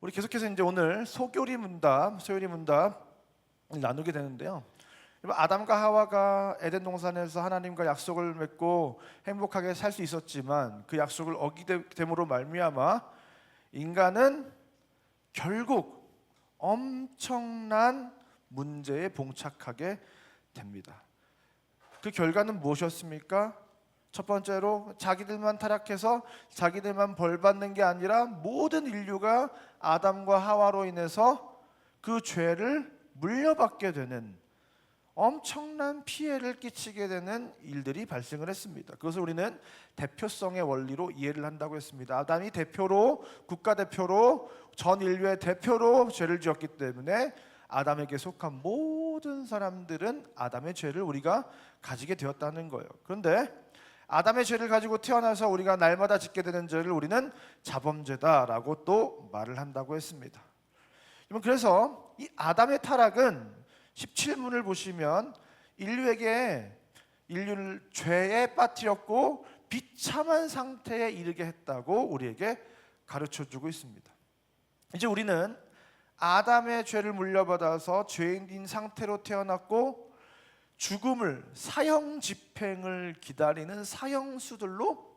우리 계속해서 이제 오늘 소요리 문답 나누게 되는데요. 아담과 하와가 에덴 동산에서 하나님과 약속을 맺고 행복하게 살 수 있었지만 그 약속을 어기됨으로 말미암아 인간은 결국 엄청난 문제에 봉착하게 됩니다. 그 결과는 무엇이었습니까? 첫 번째로 자기들만 타락해서 자기들만 벌받는 게 아니라 모든 인류가 아담과 하와로 인해서 그 죄를 물려받게 되는 엄청난 피해를 끼치게 되는 일들이 발생을 했습니다. 그것을 우리는 대표성의 원리로 이해를 한다고 했습니다. 아담이 대표로, 국가대표로, 전 인류의 대표로 죄를 지었기 때문에 아담에게 속한 모든 사람들은 아담의 죄를 우리가 가지게 되었다는 거예요. 그런데 아담의 죄를 가지고 태어나서 우리가 날마다 짓게 되는 죄를 우리는 자범죄다라고 또 말을 한다고 했습니다. 그래서 이 아담의 타락은 17문을 보시면 인류를 죄에 빠뜨렸고 비참한 상태에 이르게 했다고 우리에게 가르쳐주고 있습니다. 이제 우리는 아담의 죄를 물려받아서 죄인인 상태로 태어났고 죽음을, 사형 집행을 기다리는 사형수들로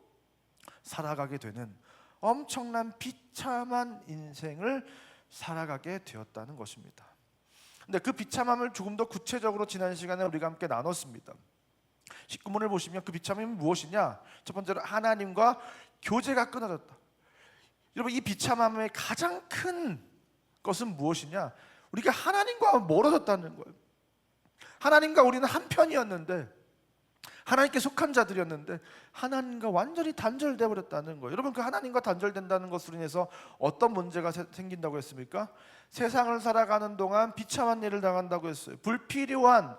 살아가게 되는 엄청난 비참한 인생을 살아가게 되었다는 것입니다. 근데 그 비참함을 조금 더 구체적으로 지난 시간에 우리가 함께 나눴습니다. 19문을 보시면 그 비참함이 무엇이냐? 첫 번째로 하나님과 교제가 끊어졌다. 여러분, 이 비참함의 가장 큰 것은 무엇이냐? 우리가 하나님과 멀어졌다는 거예요. 하나님과 우리는 한편이었는데, 하나님께 속한 자들이었는데 하나님과 완전히 단절되어 버렸다는 거예요. 여러분, 그 하나님과 단절된다는 것으로 인해서 어떤 문제가 생긴다고 했습니까? 세상을 살아가는 동안 비참한 일을 당한다고 했어요. 불필요한,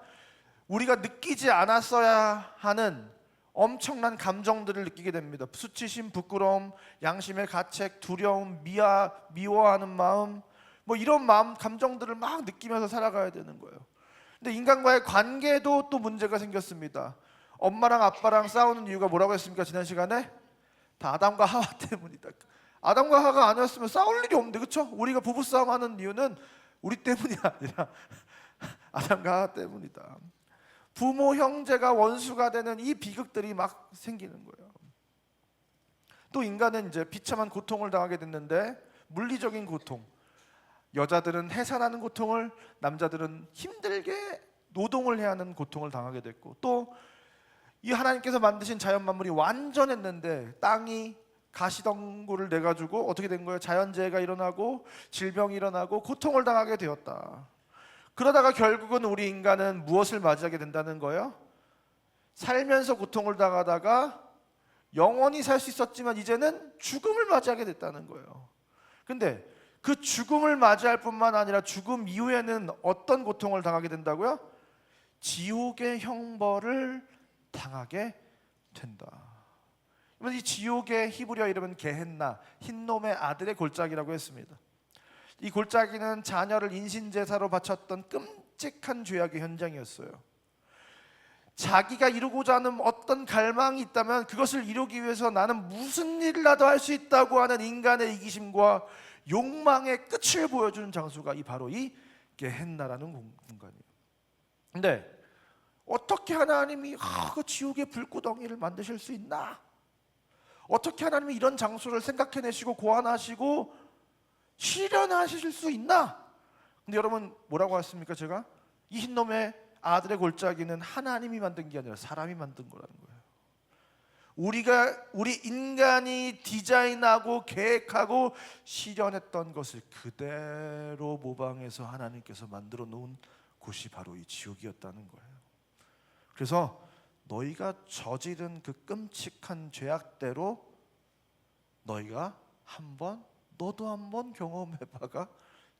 우리가 느끼지 않았어야 하는 엄청난 감정들을 느끼게 됩니다. 수치심, 부끄러움, 양심의 가책, 두려움, 미워하는 마음, 이런 마음, 감정들을 막 느끼면서 살아가야 되는 거예요. 근데 인간과의 관계도 또 문제가 생겼습니다. 엄마랑 아빠랑 싸우는 이유가 뭐라고 했습니까? 지난 시간에 다 아담과 하와 때문이다. 아담과 하와가 아니었으면 싸울 일이 없는데, 그렇죠? 우리가 부부싸움 하는 이유는 우리 때문이 아니라 아담과 하와 때문이다. 부모, 형제가 원수가 되는 이 비극들이 막 생기는 거예요. 또 인간은 이제 비참한 고통을 당하게 됐는데, 물리적인 고통, 여자들은 해산하는 고통을, 남자들은 힘들게 노동을 해야 하는 고통을 당하게 됐고, 또 이 하나님께서 만드신 자연 만물이 완전했는데 땅이 가시덩굴을 내가지고 어떻게 된 거예요? 자연재해가 일어나고 질병이 일어나고 고통을 당하게 되었다. 그러다가 결국은 우리 인간은 무엇을 맞이하게 된다는 거예요? 살면서 고통을 당하다가 영원히 살 수 있었지만 이제는 죽음을 맞이하게 됐다는 거예요. 근데 그 죽음을 맞이할 뿐만 아니라 죽음 이후에는 어떤 고통을 당하게 된다고요? 지옥의 형벌을 당하게 된다. 이 지옥의 히브리어 이름은 게헨나, 흰놈의 아들의 골짜기라고 했습니다. 이 골짜기는 자녀를 인신제사로 바쳤던 끔찍한 죄악의 현장이었어요. 자기가 이루고자 하는 어떤 갈망이 있다면 그것을 이루기 위해서 나는 무슨 일이라도 할 수 있다고 하는 인간의 이기심과 욕망의 끝을 보여주는 장소가 바로 이 게헨나라는 공간이에요. 근데 어떻게 하나님이 그 지옥의 불구덩이를 만드실 수 있나? 어떻게 하나님이 이런 장소를 생각해내시고 고안하시고 실현하실 수 있나? 근데 여러분, 뭐라고 했습니까? 제가 이 흰놈의 아들의 골짜기는 하나님이 만든 게 아니라 사람이 만든 거라는 거예요. 우리 인간이 디자인하고 계획하고 실현했던 것을 그대로 모방해서 하나님께서 만들어 놓은 곳이 바로 이 지옥이었다는 거예요. 그래서 너희가 저지른 그 끔찍한 죄악대로 너희가 너도 한번 경험해봐가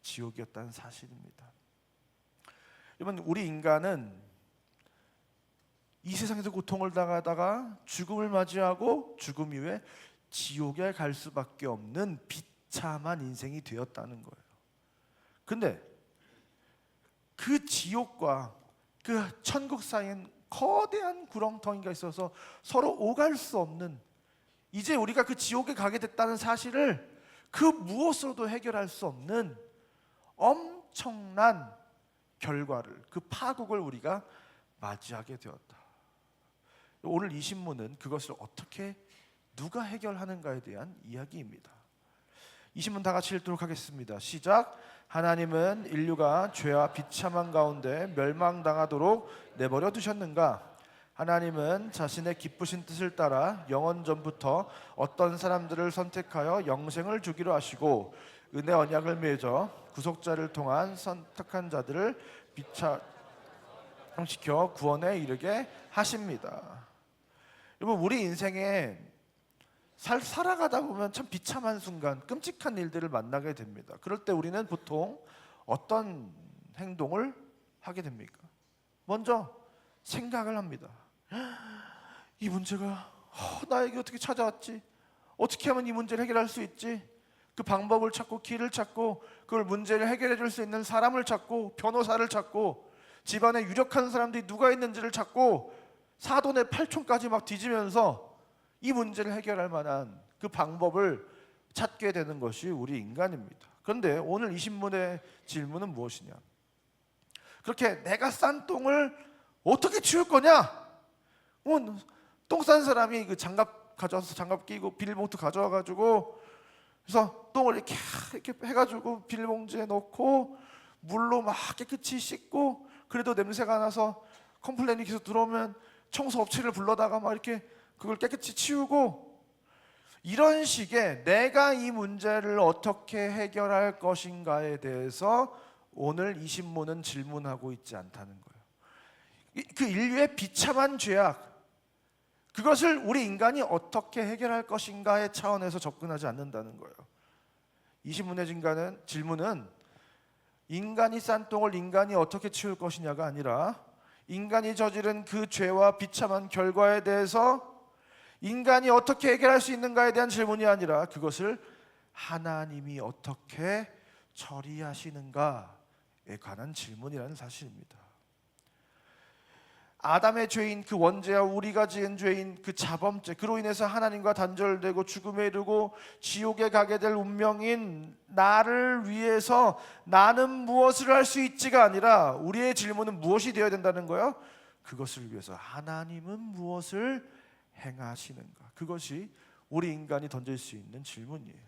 지옥이었다는 사실입니다. 여러분, 우리 인간은 이 세상에서 고통을 당하다가 죽음을 맞이하고 죽음 이후에 지옥에 갈 수밖에 없는 비참한 인생이 되었다는 거예요. 근데 그 지옥과 그 천국 사이엔 거대한 구렁텅이가 있어서 서로 오갈 수 없는, 이제 우리가 그 지옥에 가게 됐다는 사실을 그 무엇으로도 해결할 수 없는 엄청난 결과를, 그 파국을 우리가 맞이하게 되었다. 오늘 이 신문은 그것을 어떻게 누가 해결하는가에 대한 이야기입니다. 이 신문 다 같이 읽도록 하겠습니다. 시작. 하나님은 인류가 죄와 비참한 가운데 멸망당하도록 내버려 두셨는가? 하나님은 자신의 기쁘신 뜻을 따라 영원 전부터 어떤 사람들을 선택하여 영생을 주기로 하시고 은혜 언약을 맺어 구속자를 통한 선택한 자들을 비참시켜 구원에 이르게 하십니다. 여러분, 우리 인생에 살아가다 보면 참 비참한 순간, 끔찍한 일들을 만나게 됩니다. 그럴 때 우리는 보통 어떤 행동을 하게 됩니까? 먼저 생각을 합니다. 이 문제가 나에게 어떻게 찾아왔지? 어떻게 하면 이 문제를 해결할 수 있지? 그 방법을 찾고 길을 찾고 그걸 문제를 해결해 줄 수 있는 사람을 찾고 변호사를 찾고 집안에 유력한 사람들이 누가 있는지를 찾고 사돈의 팔촌까지 막 뒤지면서 이 문제를 해결할 만한 그 방법을 찾게 되는 것이 우리 인간입니다. 그런데 오늘 이 신문의 질문은 무엇이냐? 그렇게 내가 싼 똥을 어떻게 치울 거냐? 똥 싼 사람이 그 장갑 가져와서 장갑 끼고 비닐봉투 가져와 가지고 그래서 똥을 이렇게 해가지고 비닐봉지에 넣고 물로 막 깨끗이 씻고 그래도 냄새가 나서 컴플레인이 계속 들어오면 청소 업체를 불러다가 막 이렇게 그걸 깨끗이 치우고 이런 식의 내가 이 문제를 어떻게 해결할 것인가에 대해서 오늘 이 신문은 질문하고 있지 않다는 거예요. 그 인류의 비참한 죄악, 그것을 우리 인간이 어떻게 해결할 것인가의 차원에서 접근하지 않는다는 거예요. 이 신문의 질문은 인간이 싼 똥을 인간이 어떻게 치울 것이냐가 아니라 인간이 저지른 그 죄와 비참한 결과에 대해서 인간이 어떻게 해결할 수 있는가에 대한 질문이 아니라 그것을 하나님이 어떻게 처리하시는가에 관한 질문이라는 사실입니다. 아담의 죄인 그 원죄와 우리가 지은 죄인 그 자범죄, 그로 인해서 하나님과 단절되고 죽음에 이르고 지옥에 가게 될 운명인 나를 위해서 나는 무엇을 할 수 있지가 아니라 우리의 질문은 무엇이 되어야 된다는 거예요? 그것을 위해서 하나님은 무엇을 행하시는가? 그것이 우리 인간이 던질 수 있는 질문이에요.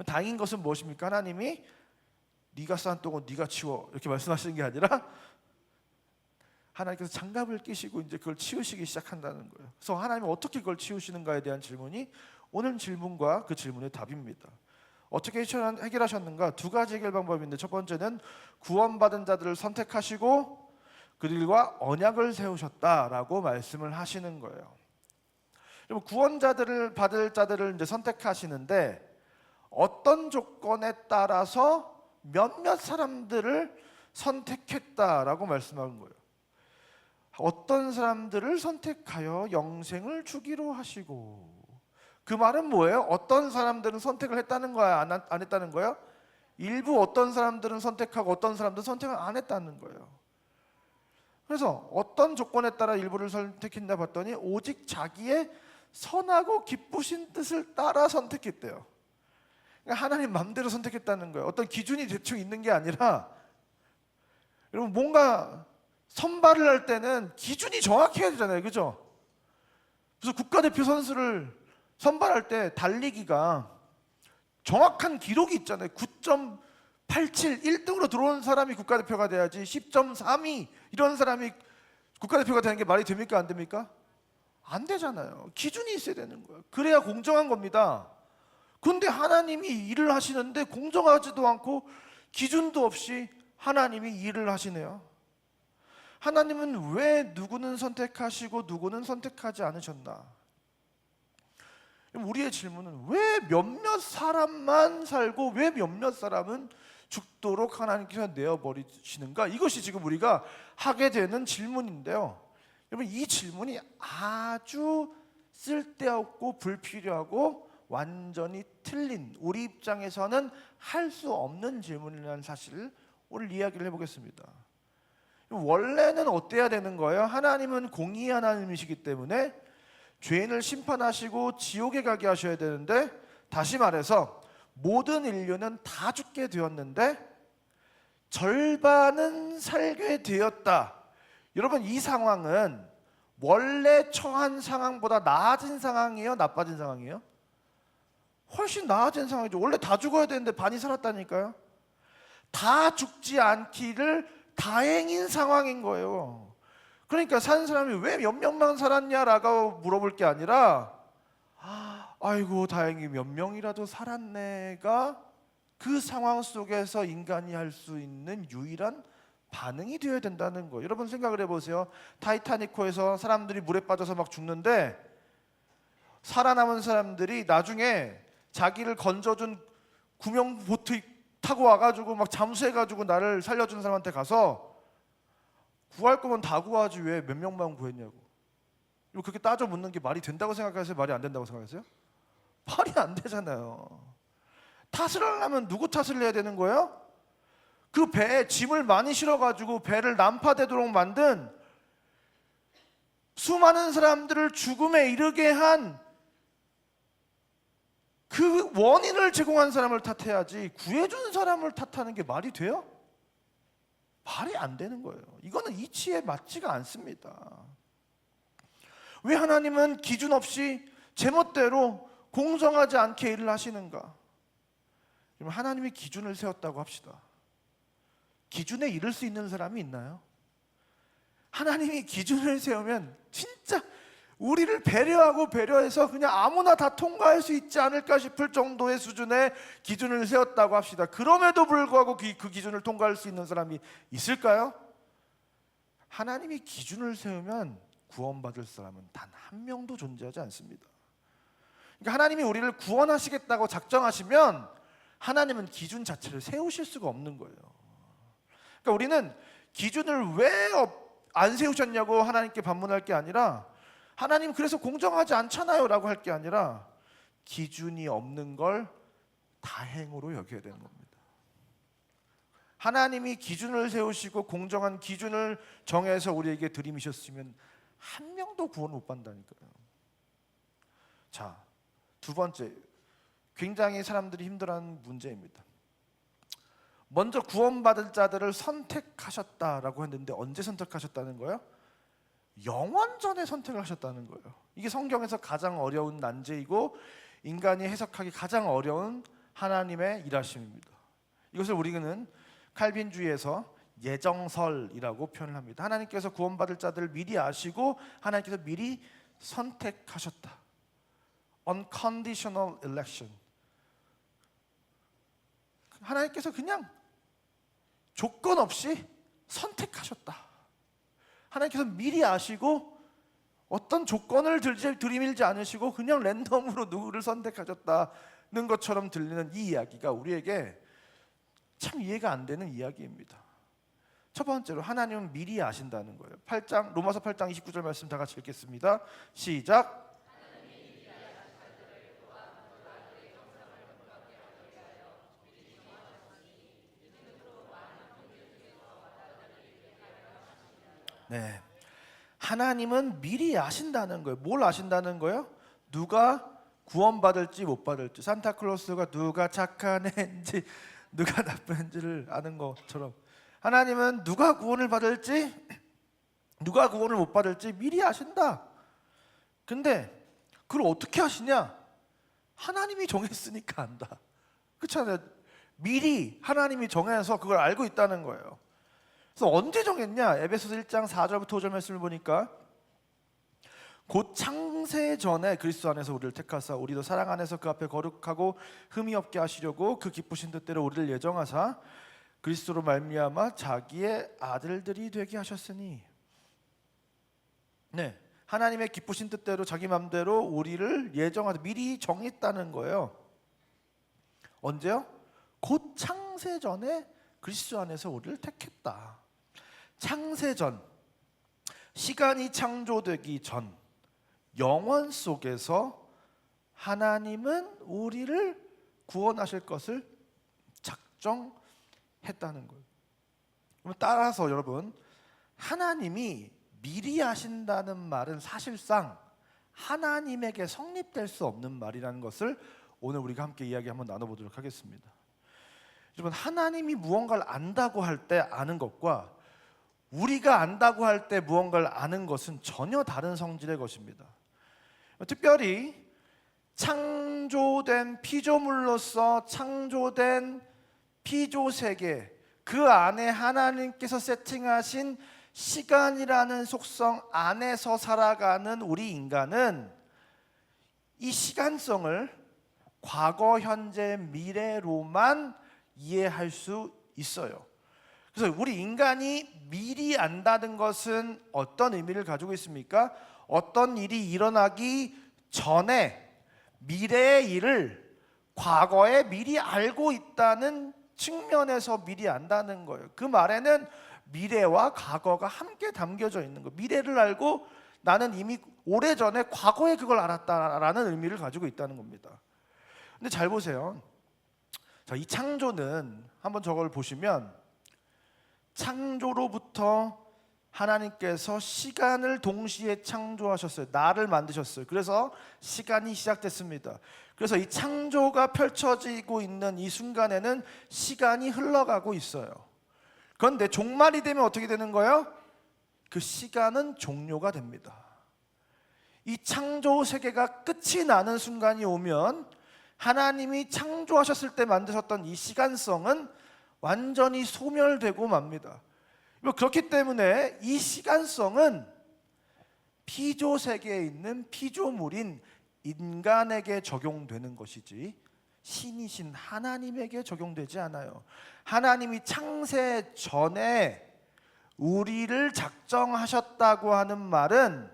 다행인 것은 무엇입니까? 하나님이 네가 싼 똥은 네가 치워 이렇게 말씀하시는 게 아니라 하나님께서 장갑을 끼시고 이제 그걸 치우시기 시작한다는 거예요. 그래서 하나님은 어떻게 그걸 치우시는가에 대한 질문이 오늘 질문과 그 질문의 답입니다. 어떻게 해결하셨는가? 두 가지 해결 방법인데 첫 번째는 구원받은 자들을 선택하시고 그들과 언약을 세우셨다라고 말씀을 하시는 거예요. 그리고 구원자들을 받을 자들을 이제 선택하시는데 어떤 조건에 따라서 몇몇 사람들을 선택했다라고 말씀하는 거예요. 어떤 사람들을 선택하여 영생을 주기로 하시고, 그 말은 뭐예요? 어떤 사람들은 선택을 했다는 거야, 안 했다는 거예요? 일부 어떤 사람들은 선택하고 어떤 사람들은 선택을 안 했다는 거예요. 그래서 어떤 조건에 따라 일부를 선택했나 봤더니 오직 자기의 선하고 기쁘신 뜻을 따라 선택했대요. 그러니까 하나님 마음대로 선택했다는 거예요. 어떤 기준이 대충 있는 게 아니라, 여러분 뭔가 선발을 할 때는 기준이 정확해야 되잖아요, 그죠? 그래서 국가대표 선수를 선발할 때 달리기가 정확한 기록이 있잖아요. 9.87 1등으로 들어온 사람이 국가대표가 돼야지 10.32 이런 사람이 국가대표가 되는 게 말이 됩니까? 안 됩니까? 안 되잖아요. 기준이 있어야 되는 거예요. 그래야 공정한 겁니다. 근데 하나님이 일을 하시는데 공정하지도 않고 기준도 없이 하나님이 일을 하시네요. 하나님은 왜 누구는 선택하시고 누구는 선택하지 않으셨나? 우리의 질문은 왜 몇몇 사람만 살고 왜 몇몇 사람은 죽도록 하나님께서 내어버리시는가? 이것이 지금 우리가 하게 되는 질문인데요. 여러분, 이 질문이 아주 쓸데없고 불필요하고 완전히 틀린, 우리 입장에서는 할 수 없는 질문이라는 사실을 오늘 이야기를 해보겠습니다. 원래는 어때야 되는 거예요? 하나님은 공의의 하나님이시기 때문에 죄인을 심판하시고 지옥에 가게 하셔야 되는데 다시 말해서 모든 인류는 다 죽게 되었는데 절반은 살게 되었다. 여러분, 이 상황은 원래 처한 상황보다 나아진 상황이에요? 나빠진 상황이에요? 훨씬 나아진 상황이죠. 원래 다 죽어야 되는데 반이 살았다니까요. 다 죽지 않기를 다행인 상황인 거예요. 그러니까 사는 사람이 왜 몇 명만 살았냐라고 물어볼 게 아니라 아이고 다행히 몇 명이라도 살았네가 그 상황 속에서 인간이 할 수 있는 유일한 반응이 되어야 된다는 거예요. 여러분 생각을 해보세요. 타이타닉호에서 사람들이 물에 빠져서 막 죽는데 살아남은 사람들이 나중에 자기를 건져준 구명 보트 타고 와가지고 막 잠수해가지고 나를 살려준 사람한테 가서 구할 거면 다 구하지 왜 몇 명만 구했냐고. 그렇게 따져 묻는 게 말이 된다고 생각하세요? 말이 안 된다고 생각하세요? 말이 안 되잖아요. 탓을 하려면 누구 탓을 해야 되는 거예요? 그 배에 짐을 많이 실어가지고 배를 난파되도록 만든 수많은 사람들을 죽음에 이르게 한 그 원인을 제공한 사람을 탓해야지 구해준 사람을 탓하는 게 말이 돼요? 말이 안 되는 거예요. 이거는 이치에 맞지가 않습니다. 왜 하나님은 기준 없이 제멋대로 공정하지 않게 일을 하시는가? 하나님이 기준을 세웠다고 합시다. 기준에 이를 수 있는 사람이 있나요? 하나님이 기준을 세우면 진짜 우리를 배려하고 배려해서 그냥 아무나 다 통과할 수 있지 않을까 싶을 정도의 수준의 기준을 세웠다고 합시다. 그럼에도 불구하고 그 기준을 통과할 수 있는 사람이 있을까요? 하나님이 기준을 세우면 구원받을 사람은 단 한 명도 존재하지 않습니다. 그러니까 하나님이 우리를 구원하시겠다고 작정하시면 하나님은 기준 자체를 세우실 수가 없는 거예요. 그러니까 우리는 기준을 왜 안 세우셨냐고 하나님께 반문할 게 아니라 하나님 그래서 공정하지 않잖아요 라고 할 게 아니라 기준이 없는 걸 다행으로 여겨야 되는 겁니다. 하나님이 기준을 세우시고 공정한 기준을 정해서 우리에게 들이미셨으면 한 명도 구원 못 받는다니까요. 자, 두 번째, 굉장히 사람들이 힘들어하는 문제입니다. 먼저 구원받을 자들을 선택하셨다라고 했는데 언제 선택하셨다는 거예요? 영원전에 선택을 하셨다는 거예요. 이게 성경에서 가장 어려운 난제이고 인간이 해석하기 가장 어려운 하나님의 일하심입니다. 이것을 우리는 칼빈주의에서 예정설이라고 표현을 합니다. 하나님께서 구원받을 자들을 미리 아시고 하나님께서 미리 선택하셨다. Unconditional election. 하나님께서 그냥 조건 없이 선택하셨다. 하나님께서 미리 아시고 어떤 조건을 들이밀지 않으시고 그냥 랜덤으로 누구를 선택하셨다는 것처럼 들리는 이 이야기가 우리에게 참 이해가 안 되는 이야기입니다. 첫 번째로 하나님은 미리 아신다는 거예요. 로마서 8장 29절 말씀 다 같이 읽겠습니다. 시작. 네, 하나님은 미리 아신다는 거예요. 뭘 아신다는 거예요? 누가 구원받을지 못 받을지. 산타클로스가 누가 착한 애인지 누가 나쁜 애인지를 아는 것처럼 하나님은 누가 구원을 받을지 누가 구원을 못 받을지 미리 아신다. 근데 그걸 어떻게 아시냐? 하나님이 정했으니까 안다. 그렇잖아요. 미리 하나님이 정해서 그걸 알고 있다는 거예요. 그래서 언제 정했냐? 에베소서 1장 4절부터 5절 말씀을 보니까 곧 창세 전에 그리스도 안에서 우리를 택하사 우리도 사랑 안에서 그 앞에 거룩하고 흠이 없게 하시려고 그 기쁘신 뜻대로 우리를 예정하사 그리스도로 말미암아 자기의 아들들이 되게 하셨으니. 네, 하나님의 기쁘신 뜻대로 자기 마음대로 우리를 예정하사 미리 정했다는 거예요. 언제요? 곧 창세 전에 그리스도 안에서 우리를 택했다. 창세전, 시간이 창조되기 전 영원 속에서 하나님은 우리를 구원하실 것을 작정했다는 거예요. 따라서 여러분, 하나님이 미리 하신다는 말은 사실상 하나님에게 성립될 수 없는 말이라는 것을 오늘 우리가 함께 이야기 한번 나눠보도록 하겠습니다. 여러분, 하나님이 무언가를 안다고 할 때 아는 것과 우리가 안다고 할 때 무언가를 아는 것은 전혀 다른 성질의 것입니다. 특별히 창조된 피조물로서 창조된 피조세계, 그 안에 하나님께서 세팅하신 시간이라는 속성 안에서 살아가는 우리 인간은 이 시간성을 과거, 현재, 미래로만 이해할 수 있어요. 그래서 우리 인간이 미리 안다는 것은 어떤 의미를 가지고 있습니까? 어떤 일이 일어나기 전에 미래의 일을 과거에 미리 알고 있다는 측면에서 미리 안다는 거예요. 그 말에는 미래와 과거가 함께 담겨져 있는 거예요. 미래를 알고 나는 이미 오래전에 과거에 그걸 알았다라는 의미를 가지고 있다는 겁니다. 근데 잘 보세요. 자, 이 창조는 한번 저걸 보시면 창조로부터 하나님께서 시간을 동시에 창조하셨어요. 나를 만드셨어요. 그래서 시간이 시작됐습니다. 그래서 이 창조가 펼쳐지고 있는 이 순간에는 시간이 흘러가고 있어요. 그런데 종말이 되면 어떻게 되는 거예요? 그 시간은 종료가 됩니다. 이 창조 세계가 끝이 나는 순간이 오면 하나님이 창조하셨을 때 만드셨던 이 시간성은 완전히 소멸되고 맙니다. 그렇기 때문에 이 시간성은 피조 세계에 있는 피조물인 인간에게 적용되는 것이지 신이신 하나님에게 적용되지 않아요. 하나님이 창세 전에 우리를 작정하셨다고 하는 말은,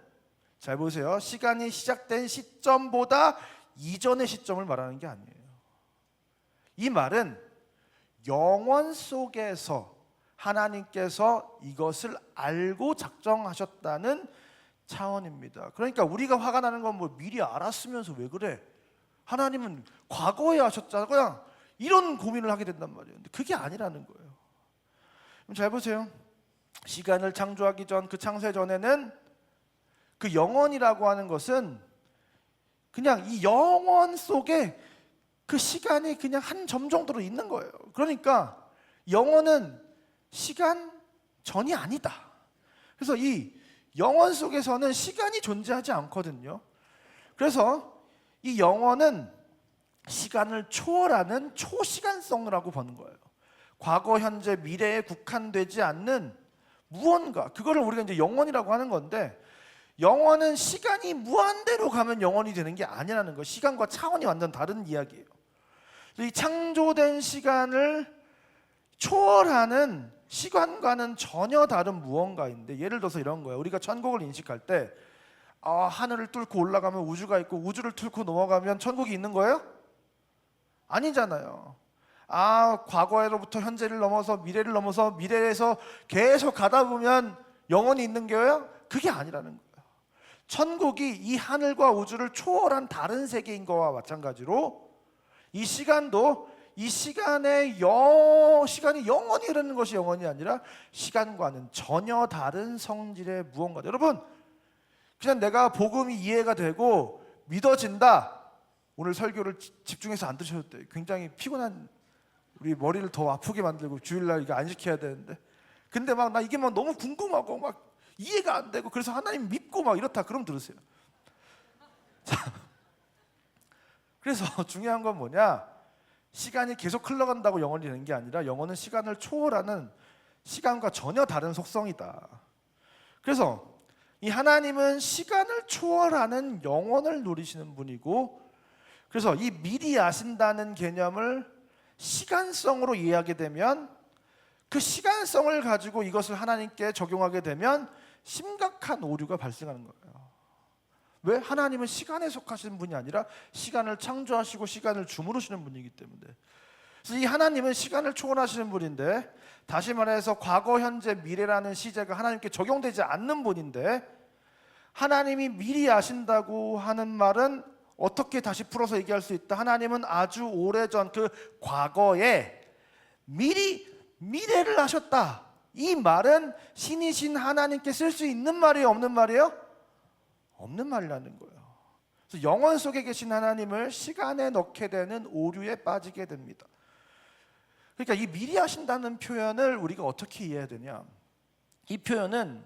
잘 보세요, 시간이 시작된 시점보다 이전의 시점을 말하는 게 아니에요. 이 말은 영원 속에서 하나님께서 이것을 알고 작정하셨다는 차원입니다. 그러니까 우리가 화가 나는 건 뭐 미리 알았으면서 왜 그래? 하나님은 과거에 하셨잖아. 그냥 이런 고민을 하게 된단 말이에요. 근데 그게 아니라는 거예요. 그럼 잘 보세요. 시간을 창조하기 전, 그 창세 전에는 그 영원이라고 하는 것은 그냥 이 영원 속에 그 시간이 그냥 한 점 정도로 있는 거예요. 그러니까 영원은 시간 전이 아니다. 그래서 이 영원 속에서는 시간이 존재하지 않거든요. 그래서 이 영원은 시간을 초월하는 초시간성이라고 보는 거예요. 과거, 현재, 미래에 국한되지 않는 무언가, 그거를 우리가 이제 영원이라고 하는 건데, 영원은 시간이 무한대로 가면 영원이 되는 게 아니라는 거예요. 시간과 차원이 완전 다른 이야기예요. 이 창조된 시간을 초월하는 시간과는 전혀 다른 무언가인데, 예를 들어서 이런 거예요. 우리가 천국을 인식할 때 하늘을 뚫고 올라가면 우주가 있고 우주를 뚫고 넘어가면 천국이 있는 거예요? 아니잖아요. 과거로부터 현재를 넘어서 미래를 넘어서 미래에서 계속 가다 보면 영원히 있는 거예요? 그게 아니라는 거예요. 천국이 이 하늘과 우주를 초월한 다른 세계인 거와 마찬가지로 이 시간도 이 시간이 영원히 흐르는 것이 영원이 아니라 시간과는 전혀 다른 성질의 무언가. 여러분, 그냥 내가 복음이 이해가 되고 믿어진다, 오늘 설교를 집중해서 안 들으셔도 돼요. 굉장히 피곤한, 우리 머리를 더 아프게 만들고 주일날 이거 안 시켜야 되는데, 근데 막 나 이게 막 너무 궁금하고 막 이해가 안 되고 그래서 하나님 믿고 막 이렇다, 그럼 들으세요. 자, 그래서 중요한 건 뭐냐, 시간이 계속 흘러간다고 영원이 되는 게 아니라 영원은 시간을 초월하는 시간과 전혀 다른 속성이다. 그래서 이 하나님은 시간을 초월하는 영원을 누리시는 분이고, 그래서 이 미리 아신다는 개념을 시간성으로 이해하게 되면, 그 시간성을 가지고 이것을 하나님께 적용하게 되면 심각한 오류가 발생하는 거예요. 왜? 하나님은 시간에 속하시는 분이 아니라 시간을 창조하시고 시간을 주무르시는 분이기 때문에. 그래서 이 하나님은 시간을 초월하시는 분인데, 다시 말해서 과거, 현재, 미래라는 시제가 하나님께 적용되지 않는 분인데, 하나님이 미리 아신다고 하는 말은 어떻게 다시 풀어서 얘기할 수 있다? 하나님은 아주 오래전 그 과거에 미리 미래를 아셨다. 이 말은 신이신 하나님께 쓸 수 있는 말이에요, 없는 말이에요? 없는 말이라는 거예요. 그래서 영원 속에 계신 하나님을 시간에 넣게 되는 오류에 빠지게 됩니다. 그러니까 이 미리 하신다는 표현을 우리가 어떻게 이해해야 되냐? 이 표현은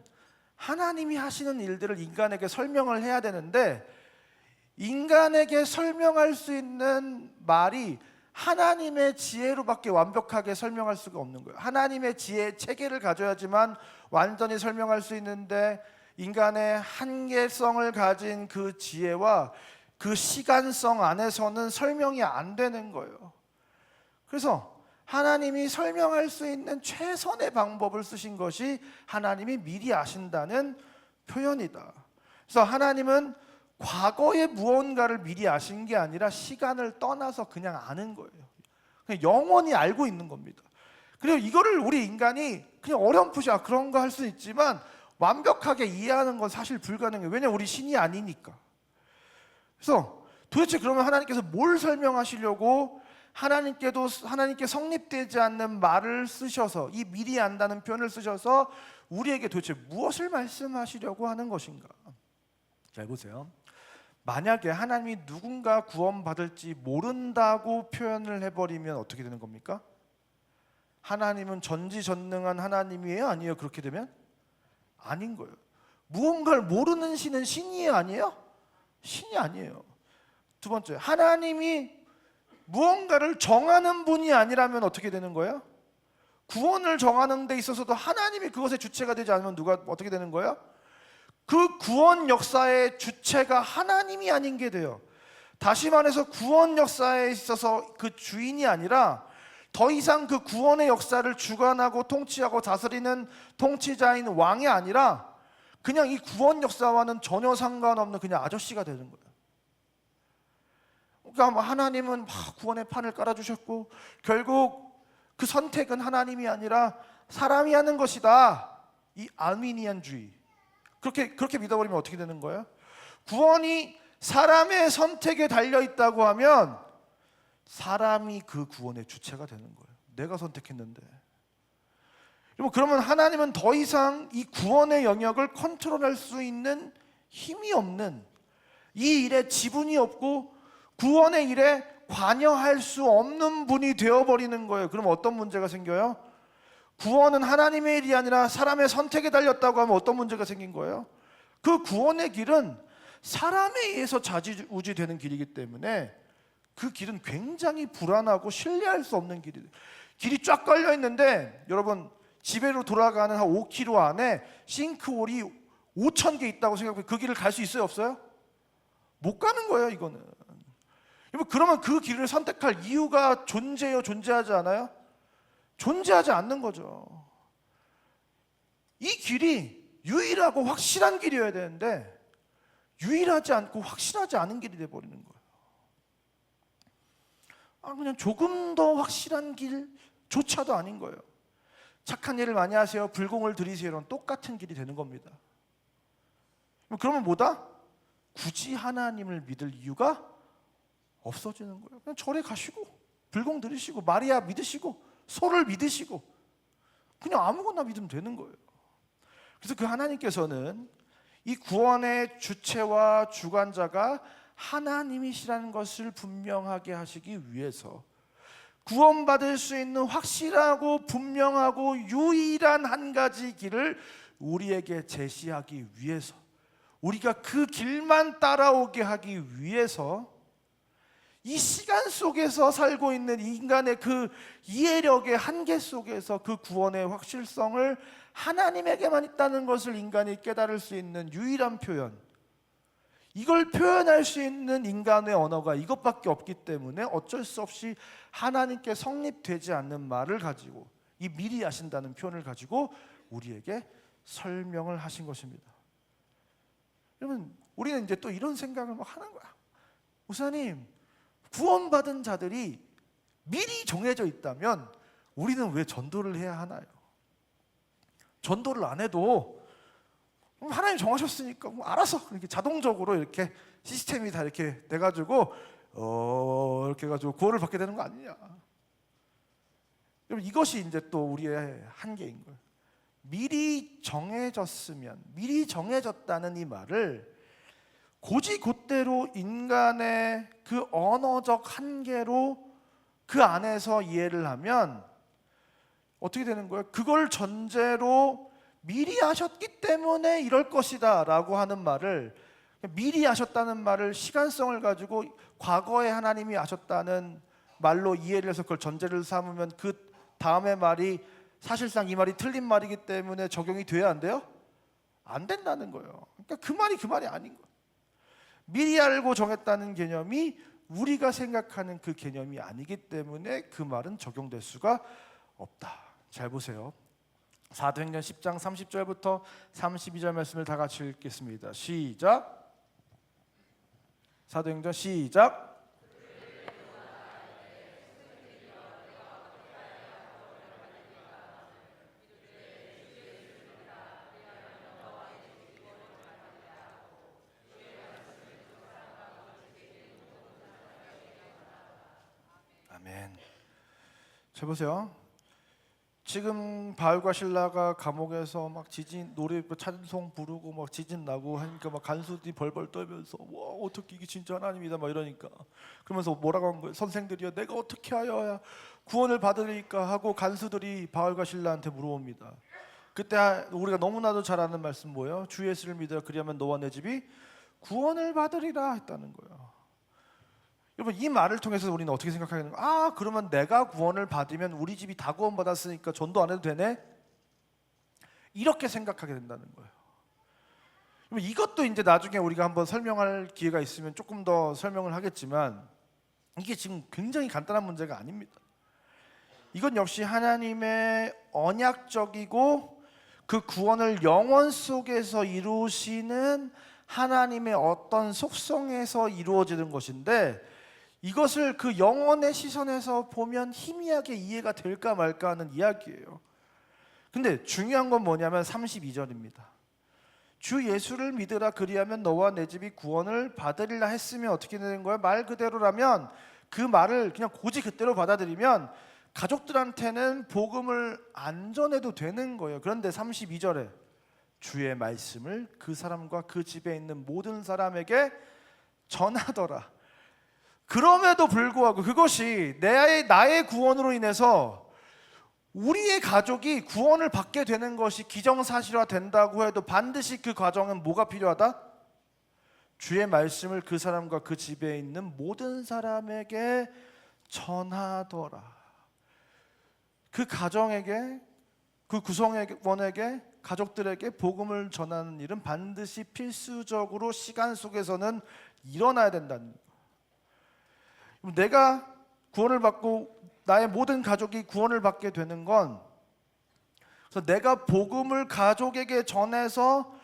하나님이 하시는 일들을 인간에게 설명을 해야 되는데, 인간에게 설명할 수 있는 말이 하나님의 지혜로밖에 완벽하게 설명할 수가 없는 거예요. 하나님의 지혜의 체계를 가져야지만 완전히 설명할 수 있는데, 인간의 한계성을 가진 그 지혜와 그 시간성 안에서는 설명이 안 되는 거예요. 그래서 하나님이 설명할 수 있는 최선의 방법을 쓰신 것이 하나님이 미리 아신다는 표현이다. 그래서 하나님은 과거의 무언가를 미리 아신 게 아니라 시간을 떠나서 그냥 아는 거예요. 그냥 영원히 알고 있는 겁니다. 그리고 이거를 우리 인간이 그냥 어렴풋이 그런 거 할 수 있지만 완벽하게 이해하는 건 사실 불가능해요. 왜냐하면 우리 신이 아니니까. 그래서 도대체 그러면 하나님께서 뭘 설명하시려고 하나님께 성립되지 않는 말을 쓰셔서, 이 미리 안다는 표현을 쓰셔서 우리에게 도대체 무엇을 말씀하시려고 하는 것인가? 잘 보세요. 만약에 하나님이 누군가 구원받을지 모른다고 표현을 해버리면 어떻게 되는 겁니까? 하나님은 전지전능한 하나님이에요? 아니에요? 그렇게 되면? 아닌 거예요. 무언가를 모르는 신은 신이에요? 아니에요? 신이 아니에요. 두 번째, 하나님이 무언가를 정하는 분이 아니라면 어떻게 되는 거예요? 구원을 정하는 데 있어서도 하나님이 그것의 주체가 되지 않으면 누가 어떻게 되는 거예요? 그 구원 역사의 주체가 하나님이 아닌 게 돼요. 다시 말해서 구원 역사에 있어서 그 주인이 아니라 더 이상 그 구원의 역사를 주관하고 통치하고 다스리는 통치자인 왕이 아니라 그냥 이 구원 역사와는 전혀 상관없는 그냥 아저씨가 되는 거예요. 그러니까 하나님은 구원의 판을 깔아주셨고 결국 그 선택은 하나님이 아니라 사람이 하는 것이다. 이 아르미니안주의, 그렇게 믿어버리면 어떻게 되는 거예요? 구원이 사람의 선택에 달려있다고 하면 사람이 그 구원의 주체가 되는 거예요. 내가 선택했는데. 그러면 하나님은 더 이상 이 구원의 영역을 컨트롤할 수 있는 힘이 없는, 이 일에 지분이 없고 구원의 일에 관여할 수 없는 분이 되어버리는 거예요. 그럼 어떤 문제가 생겨요? 구원은 하나님의 일이 아니라 사람의 선택에 달렸다고 하면 어떤 문제가 생긴 거예요? 그 구원의 길은 사람에 의해서 좌지우지 되는 길이기 때문에 그 길은 굉장히 불안하고 신뢰할 수 없는 길이에요. 길이 쫙 깔려 있는데 여러분 집에로 돌아가는 한 5km 안에 싱크홀이 5,000개 있다고 생각하면 그 길을 갈 수 있어요? 없어요? 못 가는 거예요. 이거는. 그러면 그 길을 선택할 이유가 존재해요? 존재하지 않아요? 존재하지 않는 거죠. 이 길이 유일하고 확실한 길이어야 되는데 유일하지 않고 확실하지 않은 길이 돼버리는 거예요. 그냥 조금 더 확실한 길조차도 아닌 거예요. 착한 일을 많이 하세요, 불공을 들이세요는 똑같은 길이 되는 겁니다. 그러면 뭐다? 굳이 하나님을 믿을 이유가 없어지는 거예요. 그냥 절에 가시고 불공 들이시고 마리아 믿으시고 소를 믿으시고 그냥 아무거나 믿으면 되는 거예요. 그래서 그 하나님께서는 이 구원의 주체와 주관자가 하나님이시라는 것을 분명하게 하시기 위해서 구원받을 수 있는 확실하고 분명하고 유일한 한 가지 길을 우리에게 제시하기 위해서, 우리가 그 길만 따라오게 하기 위해서 이 시간 속에서 살고 있는 인간의 그 이해력의 한계 속에서 그 구원의 확실성을 하나님에게만 있다는 것을 인간이 깨달을 수 있는 유일한 표현, 이걸 표현할 수 있는 인간의 언어가 이것밖에 없기 때문에 어쩔 수 없이 하나님께 성립되지 않는 말을 가지고, 이 미리 아신다는 표현을 가지고 우리에게 설명을 하신 것입니다. 여러분, 우리는 이제 또 이런 생각을 막 하는 거야. 목사님, 구원받은 자들이 미리 정해져 있다면 우리는 왜 전도를 해야 하나요? 전도를 안 해도 하나님 정하셨으니까 알아서 이렇게 자동적으로 이렇게 시스템이 다 이렇게 돼가지고 이렇게 해가지고 구원을 받게 되는 거 아니냐? 여러분, 이것이 이제 또 우리의 한계인 거예요. 미리 정해졌으면, 미리 정해졌다는 이 말을 곧대로 인간의 그 언어적 한계로 그 안에서 이해를 하면 어떻게 되는 거예요? 그걸 전제로 미리 하셨기 때문에 이럴 것이다 라고 하는 말을, 미리 하셨다는 말을 시간성을 가지고 과거에 하나님이 하셨다는 말로 이해를 해서 그걸 전제를 삼으면 그 다음의 말이 사실상 이 말이 틀린 말이기 때문에 적용이 돼야 안 돼요? 안 된다는 거예요. 그러니까 그 말이 아닌 거예요. 미리 알고 정했다는 개념이 우리가 생각하는 그 개념이 아니기 때문에 그 말은 적용될 수가 없다. 잘 보세요. 사도행전 10장 30절부터 32절 말씀을 다 같이 읽겠습니다. 시작. 사도행전 시작. 아멘. 자 보세요. 지금 바울과 실라가 감옥에서 막 지진 노래 찬송 부르고 막 지진 나고 하니까 막 간수들이 벌벌 떨면서 와 어떻게 이게 진짜 하나님이다 막 이러니까, 그러면서 뭐라고 한 거예요? 선생들이요 내가 어떻게 하여야 구원을 받으리까 하고 간수들이 바울과 실라한테 물어봅니다. 그때 우리가 너무나도 잘 아는 말씀 뭐예요? 주 예수를 믿으라 그리하면 너와 내 집이 구원을 받으리라 했다는 거예요. 여러분 이 말을 통해서 우리는 어떻게 생각하겠는 거예요? 아 그러면 내가 구원을 받으면 우리 집이 다 구원받았으니까 전도 안 해도 되네? 이렇게 생각하게 된다는 거예요. 여러분 이것도 이제 나중에 우리가 한번 설명할 기회가 있으면 조금 더 설명을 하겠지만 이게 지금 굉장히 간단한 문제가 아닙니다. 이건 역시 하나님의 언약적이고 그 구원을 영원 속에서 이루시는 하나님의 어떤 속성에서 이루어지는 것인데, 이것을 그 영혼의 시선에서 보면 희미하게 이해가 될까 말까 하는 이야기예요. 근데 중요한 건 뭐냐면 32절입니다. 주 예수를 믿으라 그리하면 너와 내 집이 구원을 받으리라 했으면 어떻게 되는 거예요? 말 그대로라면 그 말을 그냥 고지 그대로 받아들이면 가족들한테는 복음을 안 전해도 되는 거예요. 그런데 32절에 주의 말씀을 그 사람과 그 집에 있는 모든 사람에게 전하더라. 그럼에도 불구하고 그것이 나의 구원으로 인해서 우리의 가족이 구원을 받게 되는 것이 기정사실화 된다고 해도 반드시 그 과정은 뭐가 필요하다? 주의 말씀을 그 사람과 그 집에 있는 모든 사람에게 전하더라. 그 가정에게, 그 구성원에게, 가족들에게 복음을 전하는 일은 반드시 필수적으로 시간 속에서는 일어나야 된다는 거예요. 내가 구원을 받고 나의 모든 가족이 구원을 받게 되는 건, 그래서 내가 복음을 가족에게 전해서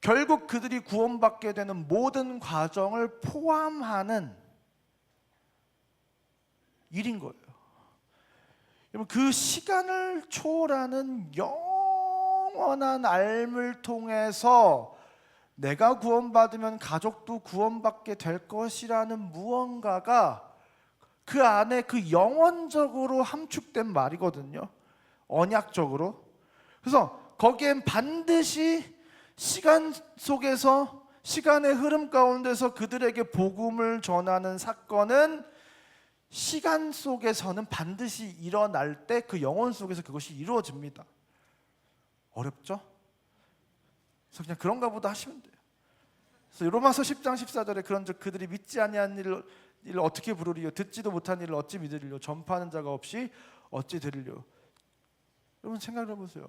결국 그들이 구원받게 되는 모든 과정을 포함하는 일인 거예요. 여러분 그 시간을 초월하는 영원한 알을 통해서 내가 구원받으면 가족도 구원받게 될 것이라는 무언가가 그 안에 그 영원적으로 함축된 말이거든요. 언약적으로. 그래서 거기엔 반드시 시간 속에서, 시간의 흐름 가운데서 그들에게 복음을 전하는 사건은 시간 속에서는 반드시 일어날 때 그 영혼 속에서 그것이 이루어집니다. 어렵죠? 그래서 그냥 그런가 보다 하시면 돼요. 그래서 로마서 10장 14절에 그런즉 그들이 믿지 아니한 일을 어떻게 부르리요? 듣지도 못한 일을 어찌 믿으리요? 전파하는 자가 없이 어찌 들으리요? 여러분 생각을 해보세요.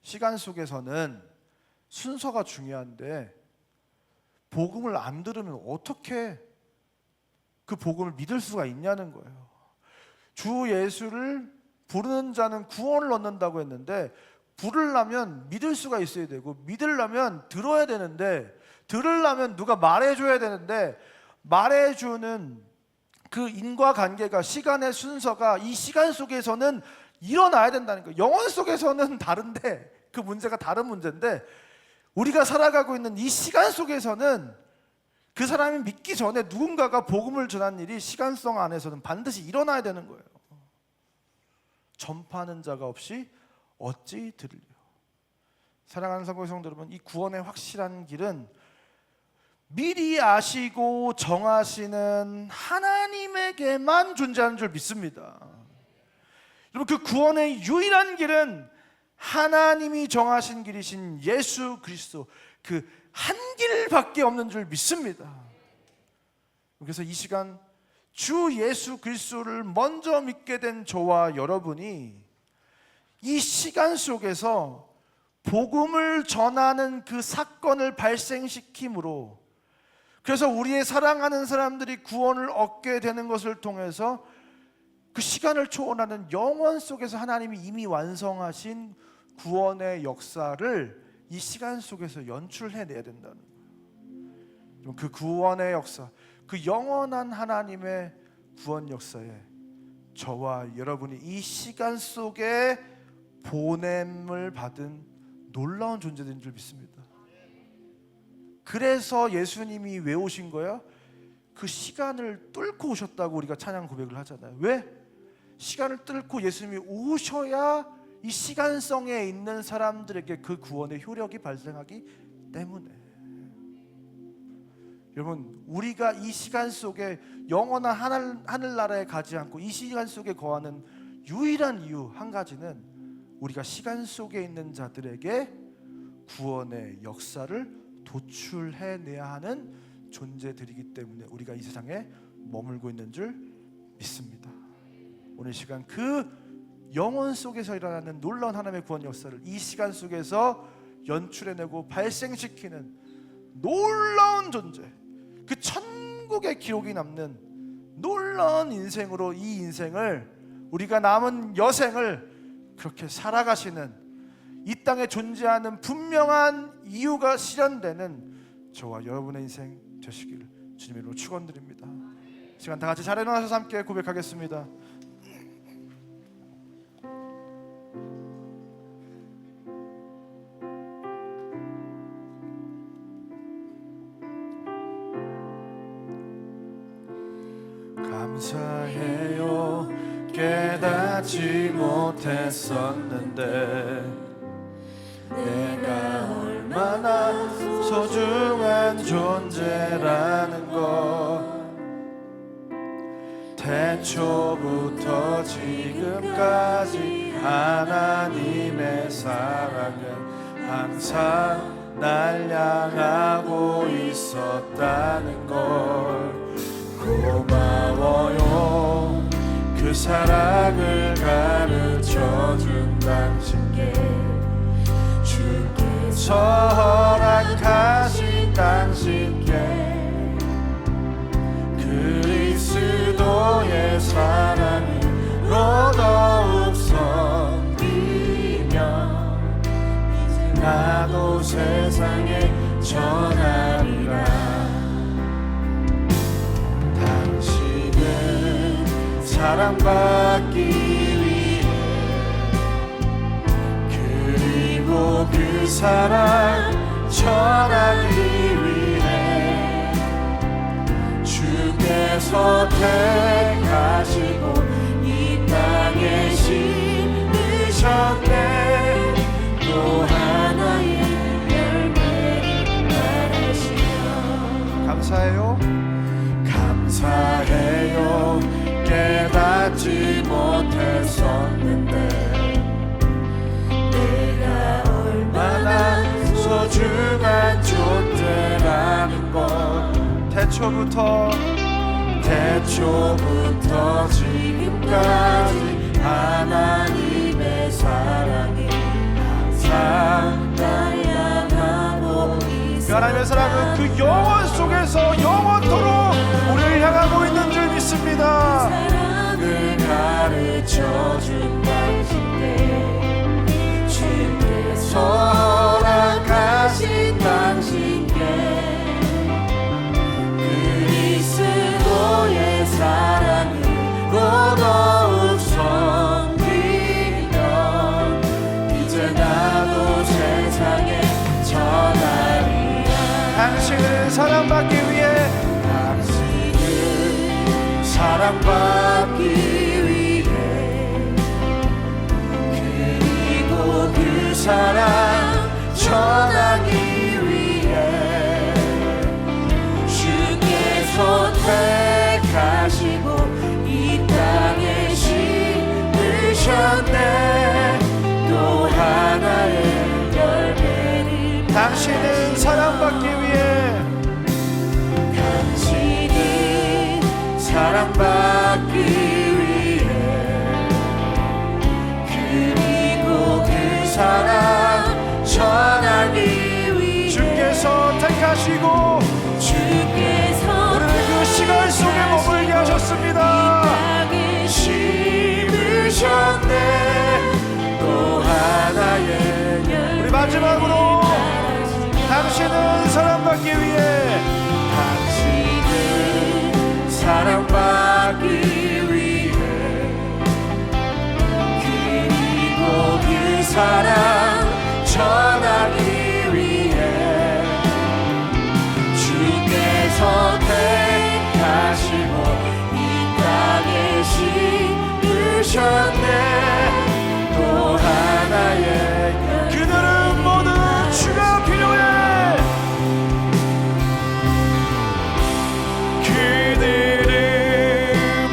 시간 속에서는 순서가 중요한데 복음을 안 들으면 어떻게 그 복음을 믿을 수가 있냐는 거예요. 주 예수를 부르는 자는 구원을 얻는다고 했는데, 부르려면 믿을 수가 있어야 되고, 믿으려면 들어야 되는데, 들으려면 누가 말해줘야 되는데, 말해주는 그 인과관계가, 시간의 순서가 이 시간 속에서는 일어나야 된다는 거예요. 영혼 속에서는 다른데, 그 문제가 다른 문제인데, 우리가 살아가고 있는 이 시간 속에서는 그 사람이 믿기 전에 누군가가 복음을 전한 일이 시간성 안에서는 반드시 일어나야 되는 거예요. 전파하는 자가 없이 어찌 들으려. 사랑하는 성도 여러분, 이 구원의 확실한 길은 미리 아시고 정하시는 하나님에게만 존재하는 줄 믿습니다. 여러분, 그 구원의 유일한 길은 하나님이 정하신 길이신 예수 그리스도, 그 한 길밖에 없는 줄 믿습니다. 그래서 이 시간 주 예수 그리스도를 먼저 믿게 된 저와 여러분이 이 시간 속에서 복음을 전하는 그 사건을 발생시킴으로, 그래서 우리의 사랑하는 사람들이 구원을 얻게 되는 것을 통해서 그 시간을 초월하는 영원 속에서 하나님이 이미 완성하신 구원의 역사를 이 시간 속에서 연출해내야 된다는 거예요. 그 구원의 역사, 그 영원한 하나님의 구원 역사에 저와 여러분이 이 시간 속에 보냄을 받은 놀라운 존재들인 줄 믿습니다. 그래서 예수님이 왜 오신 거예요? 그 시간을 뚫고 오셨다고 우리가 찬양 고백을 하잖아요. 왜? 시간을 뚫고 예수님이 오셔야 이 시간성에 있는 사람들에게 그 구원의 효력이 발생하기 때문에. 여러분, 우리가 이 시간 속에 영원한 하늘나라에 가지 않고 이 시간 속에 거하는 유일한 이유 한 가지는 우리가 시간 속에 있는 자들에게 구원의 역사를 도출해내야 하는 존재들이기 때문에 우리가 이 세상에 머물고 있는 줄 믿습니다. 오늘 시간 그 영혼 속에서 일어나는 놀라운 하나님의 구원 역사를 이 시간 속에서 연출해내고 발생시키는 놀라운 존재, 그 천국의 기록이 남는 놀라운 인생으로 이 인생을, 우리가 남은 여생을 그렇게 살아가시는, 이 땅에 존재하는 분명한 이유가 실현되는 저와 여러분의 인생 되시기를 주님의 이름으로 축원드립니다. 시간 다 같이 잘 일어나셔서 함께 고백하겠습니다. 감사해요. 깨닫지 못했었는데 내가 얼마나 소중한 존재라는 것, 태초부터 지금까지 하나님의 사랑은 항상 날 향하고 있었다는 걸 고마워요. 그 사랑을 가르쳐준 당신께, 주께서 허락하신 당신께 그리스도의 사랑으로 더욱 섬기며 이제 나도 세상에 전하리라. 사랑받기 위해, 그리고 그 사랑 전하기 위해 주께서 택하시고 이 땅에 심으셨네. 또 하나의 열매를 맺으시며 감사해요. 감사해요. 깨닫지 못했었는데 내가 얼마나 소중한 존재라는 것, 태초부터 지금까지 하나님의 사랑이 항상 날 향하고 있어. 하나님의 사랑은 그 영원 속에서 영원토록 우리를 향하고 있는 줄 믿습니다. 사랑을 가르쳐준 당신께, 주께서 허락하신 당신께 그리스도의 사랑으로 더욱 섬기며 이제 나도 세상에 전하리라. 당신을 사랑받기 위해, 사랑받기 위해, 그리고 그 사랑 전하기 위해 사랑받기 위해 당신은 사랑받기 위해 그리고 그 사랑 전하기 위해 주께서 택하시고 우리를 그 시간 속에 머물게 하셨습니다. 심으셨네. 또 하나의 우리 마지막으로 당신은 사랑받기 위해 당신은 사랑받기 위해 그리고 그 사랑 전하기 위해 주께서 택하시고 이 땅에 심으셨네. 또 하나의 그들은 모두 주가 필요해. 그들은